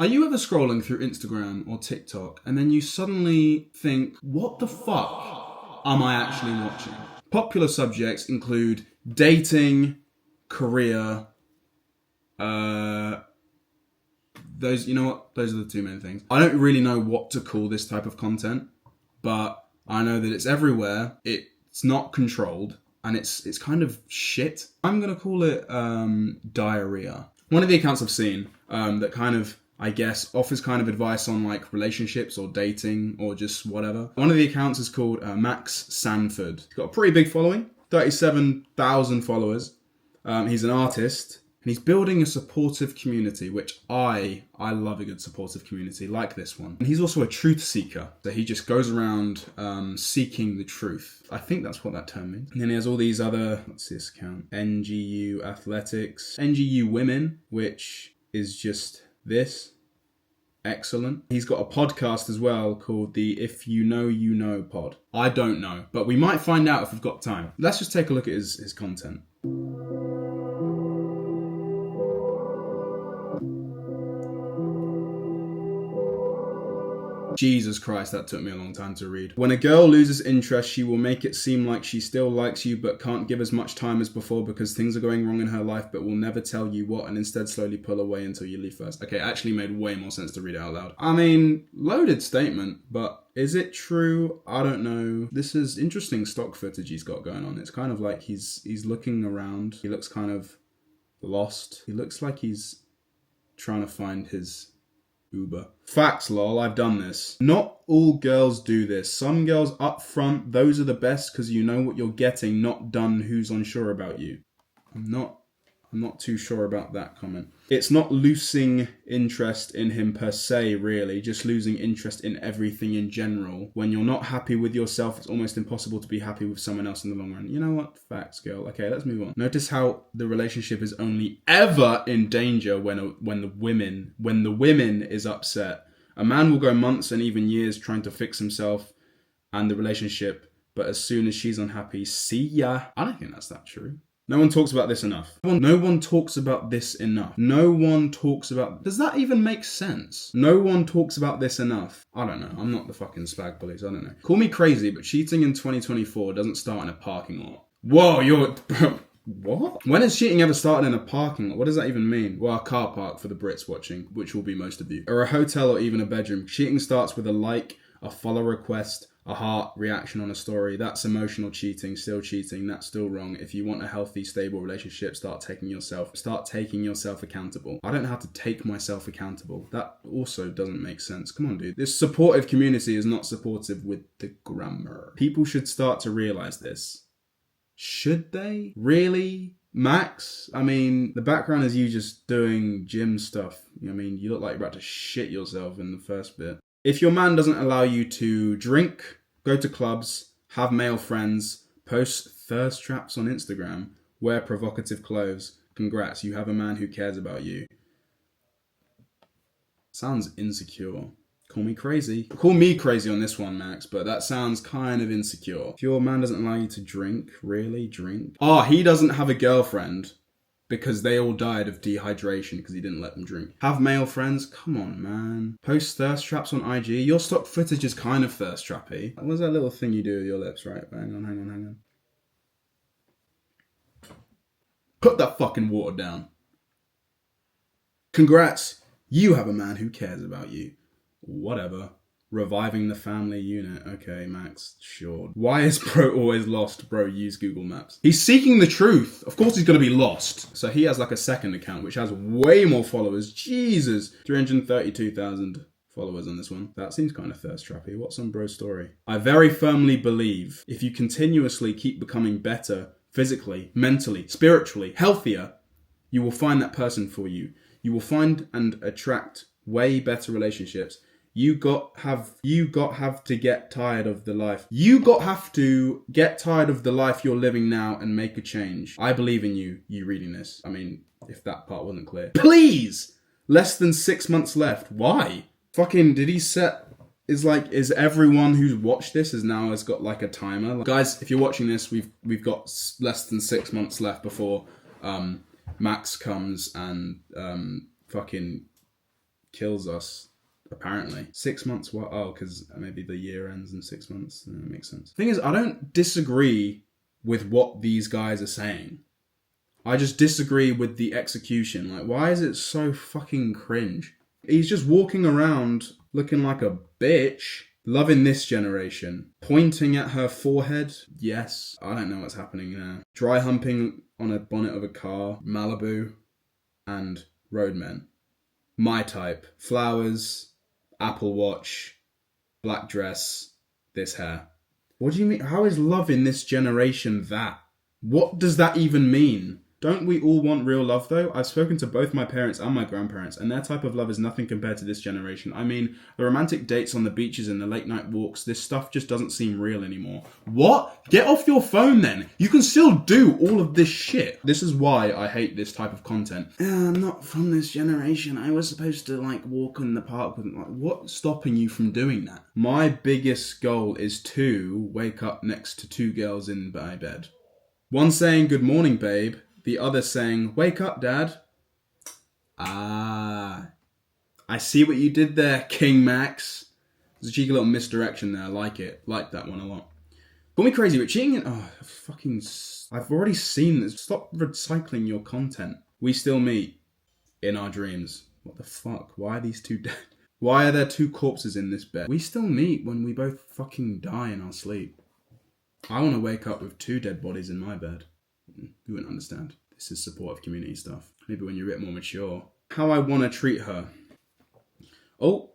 Are you ever scrolling through Instagram or TikTok and then you suddenly think, what the fuck am I actually watching? Popular subjects include dating, career, those, you know what? Those are the two main things. I don't really know what to call this type of content, but I know that it's everywhere. It's not controlled and it's kind of shit. I'm going to call it diarrhea. One of the accounts I've seen that kind of, I guess, offers kind of advice on like relationships or dating or just whatever. One of the accounts is called Max Sanford. He's got a pretty big following, 37,000 followers. He's an artist and he's building a supportive community, which I love a good supportive community like this one. And he's also a truth seeker. So he just goes around seeking the truth. I think that's what that term means. And then he has all these other, what's this account? NGU Athletics, NGU Women, which is just this. Excellent. He's got a podcast as well called the If You Know, You Know pod. I don't know, but we might find out if we've got time. Let's just take a look at his content. Jesus Christ, that took me a long time to read. When a girl loses interest, she will make it seem like she still likes you but can't give as much time as before because things are going wrong in her life, but will never tell you what and instead slowly pull away until you leave first. Okay, it actually made way more sense to read it out loud. I mean, loaded statement, but is it true? I don't know. This is interesting stock footage he's got going on. It's kind of like he's looking around. He looks kind of lost. He looks like he's trying to find his Uber. Facts, lol, I've done this. Not all girls do this. Some girls up front, those are the best because you know what you're getting, not done who's unsure about you. I'm not too sure about that comment. It's not losing interest in him per se, really, just losing interest in everything in general. When you're not happy with yourself, it's almost impossible to be happy with someone else in the long run. You know what? Facts, girl. Okay, let's move on. Notice how the relationship is only ever in danger when the women is upset. A man will go months and even years trying to fix himself and the relationship, but as soon as she's unhappy, see ya. I don't think that's that true. No one talks about this enough. No one talks about this enough. No one talks about... Does that even make sense? No one talks about this enough. I don't know. I'm not the fucking spag police. I don't know. Call me crazy, but cheating in 2024 doesn't start in a parking lot. Whoa, you're... What? When has cheating ever started in a parking lot? What does that even mean? Well, a car park for the Brits watching, which will be most of you. Or a hotel or even a bedroom. Cheating starts with a like, a follow request, a heart reaction on a story. That's emotional cheating, still cheating, that's still wrong. If you want a healthy, stable relationship, start taking yourself accountable. I don't have to take myself accountable. That also doesn't make sense. Come on, dude. This supportive community is not supportive with the grammar. People should start to realize this. Should they? Really? Max? I mean, the background is you just doing gym stuff. I mean, you look like you're about to shit yourself in the first bit. If your man doesn't allow you to drink, go to clubs, have male friends, post thirst traps on Instagram, wear provocative clothes, congrats, you have a man who cares about you. Sounds insecure. Call me crazy. Call me crazy on this one, Max, but that sounds kind of insecure. If your man doesn't allow you to drink, really drink? He doesn't have a girlfriend because they all died of dehydration because he didn't let them drink. Have male friends? Come on, man. Post thirst traps on IG? Your stock footage is kind of thirst trappy. What's that little thing you do with your lips, right? Hang on. Put that fucking water down. Congrats. You have a man who cares about you. Whatever. Reviving the family unit. Okay, Max, sure. Why is bro always lost? Bro, use Google Maps. He's seeking the truth. Of course he's going to be lost. So he has like a second account, which has way more followers. Jesus. 332,000 followers on this one. That seems kind of thirst trappy. What's on bro's story? I very firmly believe if you continuously keep becoming better physically, mentally, spiritually, healthier, you will find that person for you. You will find and attract way better relationships. You have to get tired of the life. You have to get tired of the life you're living now and make a change. I believe in you reading this. I mean, if that part wasn't clear. Please! Less than 6 months left. Why? Fucking, did he set... Is everyone who's watched this has got like a timer? Like, guys, if you're watching this, we've got less than 6 months left before Max comes and fucking kills us, apparently. 6 months, what? Oh, because maybe the year ends in 6 months. That makes sense. Thing is, I don't disagree with what these guys are saying. I just disagree with the execution. Like, why is it so fucking cringe? He's just walking around looking like a bitch. Loving this generation. Pointing at her forehead. Yes. I don't know what's happening there. Dry humping on a bonnet of a car. Malibu. And roadmen. My type. Flowers. Apple Watch. Black dress. This hair. What do you mean? How is loving this generation that? What does that even mean? Don't we all want real love though? I've spoken to both my parents and my grandparents, and their type of love is nothing compared to this generation. I mean, the romantic dates on the beaches and the late night walks, this stuff just doesn't seem real anymore. What? Get off your phone then. You can still do all of this shit. This is why I hate this type of content. I'm not from this generation. I was supposed to walk in the park with, what's stopping you from doing that? My biggest goal is to wake up next to 2 girls in my bed. One saying, "Good morning, babe." The other saying, "Wake up, Dad." Ah, I see what you did there, King Max. There's a cheeky little misdirection there. I like it. Like that one a lot. Call me crazy, but cheating... I've already seen this. Stop recycling your content. We still meet in our dreams. What the fuck? Why are these 2 dead? Why are there 2 corpses in this bed? We still meet when we both fucking die in our sleep. I want to wake up with 2 dead bodies in my bed. You wouldn't understand. This is supportive community stuff. Maybe when you're a bit more mature. How I want to treat her. Oh.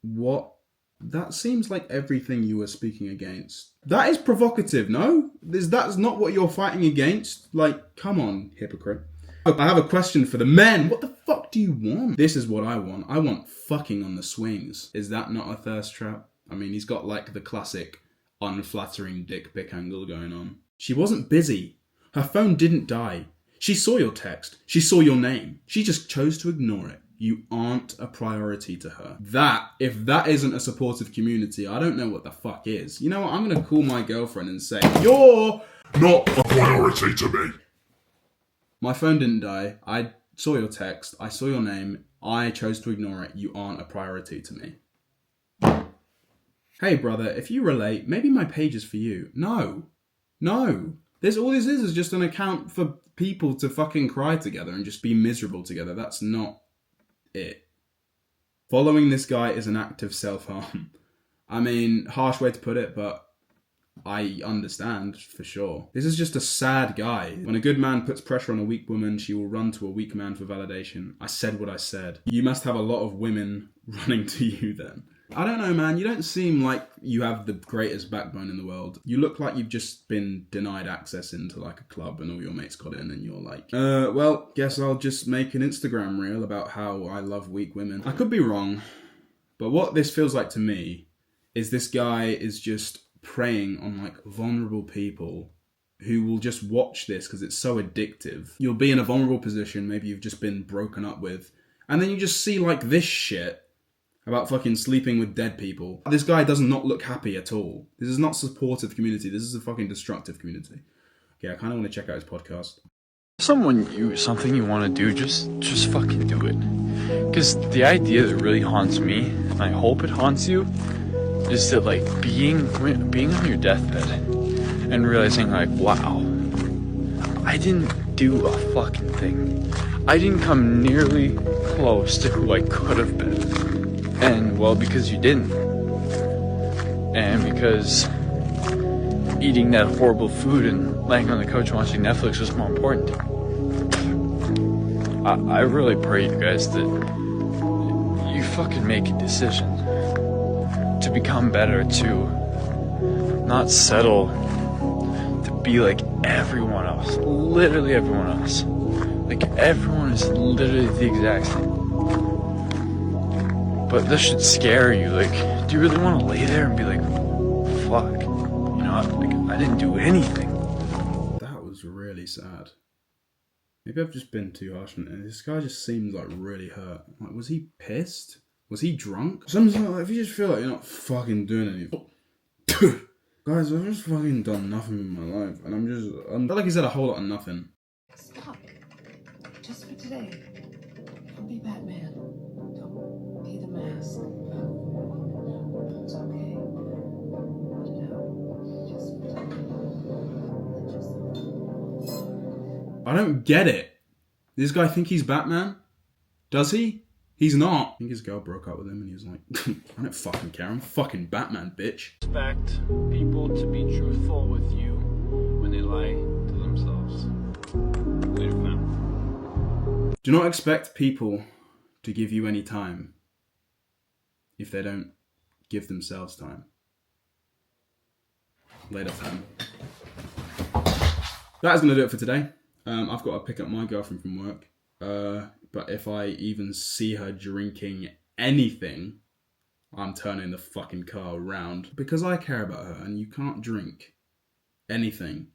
What? That seems like everything you were speaking against. That is provocative, no? That's not what you're fighting against? Come on, hypocrite. I have a question for the men. What the fuck do you want? This is what I want. I want fucking on the swings. Is that not a thirst trap? I mean, he's got the classic unflattering dick pic angle going on. She wasn't busy. Her phone didn't die. She saw your text. She saw your name. She just chose to ignore it. You aren't a priority to her. If that isn't a supportive community, I don't know what the fuck is. You know what? I'm going to call my girlfriend and say, "You're not a priority to me." My phone didn't die. I saw your text. I saw your name. I chose to ignore it. You aren't a priority to me. Hey brother, if you relate, maybe my page is for you. No. All this is just an account for people to fucking cry together and just be miserable together. That's not it. Following this guy is an act of self-harm. I mean, harsh way to put it, but I understand for sure. This is just a sad guy. When a good man puts pressure on a weak woman, she will run to a weak man for validation. I said what I said. You must have a lot of women running to you then. I don't know, man. You don't seem like you have the greatest backbone in the world. You look like you've just been denied access into a club and all your mates got in and you're like, well, guess I'll just make an Instagram reel about how I love weak women. I could be wrong, but what this feels like to me is this guy is just preying on vulnerable people who will just watch this because it's so addictive. You'll be in a vulnerable position, maybe you've just been broken up with, and then you just see this shit about fucking sleeping with dead people. This guy does not look happy at all. This is not supportive community. This is a fucking destructive community. Okay, I kind of want to check out his podcast. Something you want to do, just fucking do it. Because the idea that really haunts me, and I hope it haunts you, is that being on your deathbed and realizing wow, I didn't do a fucking thing. I didn't come nearly close to who I could have been. And, well, because you didn't. And because eating that horrible food and laying on the couch watching Netflix was more important. I really pray, you guys, that you fucking make a decision to become better, to not settle to be like everyone else. Literally everyone else. Everyone is literally the exact same. But this should scare you. Do you really want to lay there and be like, fuck, I didn't do anything? That was really sad. Maybe I've just been too harsh on it. This guy just seems really hurt. Was he pissed? Was he drunk? Sometimes if you just feel like you're not fucking doing anything. Guys, I've just fucking done nothing with my life. And I feel like he said a whole lot of nothing. Stop. Just for today. I don't get it. This guy think he's Batman? Does he? He's not. I think his girl broke up with him and he was like, I don't fucking care. I'm fucking Batman, bitch. Expect people to be truthful with you when they lie to themselves. Later, fam. Do not expect people to give you any time if they don't give themselves time. Later, fam. That is going to do it for today. I've got to pick up my girlfriend from work. But if I even see her drinking anything, I'm turning the fucking car around. Because I care about her and you can't drink anything.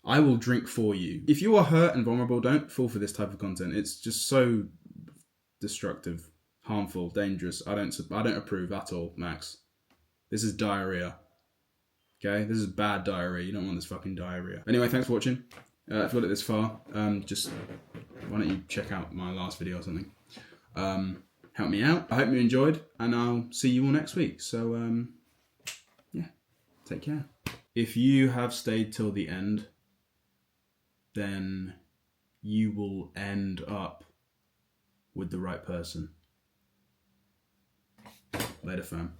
I will drink for you. If you are hurt and vulnerable, don't fall for this type of content. It's just so destructive, harmful, dangerous. I don't approve at all, Max. This is diarrhea. Okay? This is bad diarrhea. You don't want this fucking diarrhea. Anyway, thanks for watching. If you got it this far, just why don't you check out my last video or something. Help me out. I hope you enjoyed, and I'll see you all next week. So, yeah, take care. If you have stayed till the end, then you will end up with the right person. Later, fam.